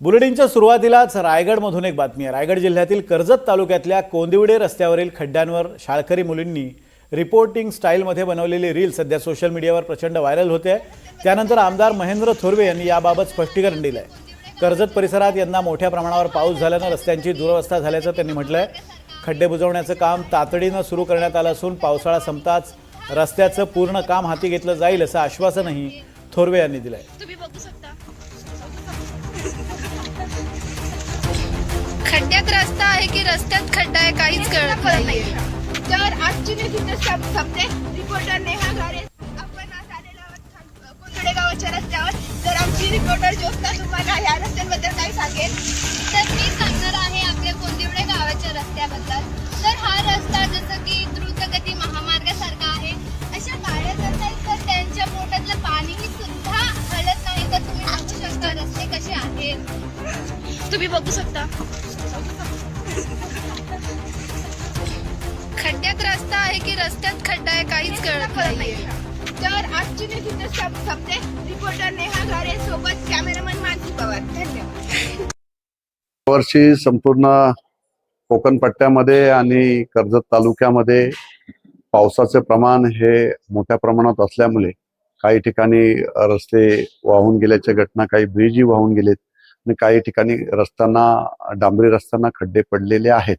बुलेटिनच्या सुरुवातीलाच रायगडमधून एक बातमी आहे। रायगड जिल्ह्यातील कर्जत तालुक्यातल्या कोंदिवडे रस्त्यावरील खड्ड्यांवर शाळकरी मुलींनी रिपोर्टिंग स्टाईलमध्ये बनवलेली रील सध्या सोशल मीडियावर प्रचंड व्हायरल होते आहे। त्यानंतर आमदार महेंद्र थोरवे यांनी याबाबत स्पष्टीकरण दिलं आहे। कर्जत परिसरात यंदा मोठ्या प्रमाणावर पाऊस झाल्यानं रस्त्यांची दुरवस्था झाल्याचं त्यांनी म्हटलं आहे। खड्डे बुजवण्याचं काम तातडीनं सुरू करण्यात आलं असून पावसाळा संपताच रस्त्याचं पूर्ण काम हाती घेतलं जाईल असं आश्वासनही थोरवे यांनी दिलं आहे। खड्ड्यात रस्ता आहे की रस्त्यात खड्डा आहे काहीच कळत नाही। तर आजची सबने रिपोर्टर नेहा घारे आपण आज आलेलो आहोत कोंदिवडे गावाच्या रस्त्यावर। तर आमची रिपोर्टर ज्योत्ना तुम्हाला या रस्त्यांबद्दल काय सांगेल? तर मी सांगणार आहे आपल्या कोंदिवडे गावाच्या रस्त्याबद्दल। तर हा रस्ता जसं की द्रुतगती महामार्गासारखा आहे। अशा गाड्या जात आहेत तर त्यांच्या पोटातलं पाणीही सुद्धा हलत नाही। तर तुम्ही बघू शकता रस्ते कसे आहेत, तुम्ही बघू शकता। खड्ड्यात रस्ता आहे की रस्त्यात खड्डा आहे काहीच कळत नाही। तर आजची सबने रिपोर्टर नेहा घारे सोबत कॅमेरामन मानसी पवार। धन्यवाद। वर्षी संपूर्ण कोकण पट्ट्यामध्ये आणि कर्जत तालुक्यामध्ये पावसाचे प्रमाण हे मोठ्या प्रमाणात असल्यामुळे काही ठिकाणी रस्ते वाहून गेल्याच्या घटना, काही ब्रिजही वाहून गेलेत आणि काही ठिकाणी रस्त्यांना डांबरी रस्त्यांना खड्डे पडलेले आहेत।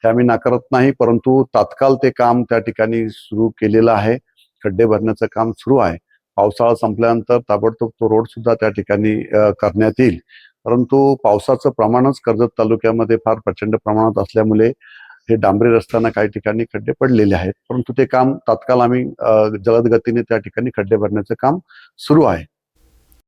हे आम्ही नाकारत नाही, परंतु तात्काळ ते काम त्या ठिकाणी सुरू केलेलं आहे। खड्डे भरण्याचं काम सुरू आहे। पावसाळा संपल्यानंतर ताबडतोब तो रोड सुद्धा त्या ठिकाणी करण्यात येईल। परंतु पावसाचं प्रमाणच कर्जत तालुक्यामध्ये फार प्रचंड प्रमाणात असल्यामुळे हे डांबरी रस्त्यांना काही ठिकाणी खड्डे पडलेले आहेत, परंतु ते काम तात्काळ आम्ही जलद गतीने त्या ठिकाणी खड्डे भरण्याचं काम सुरू आहे।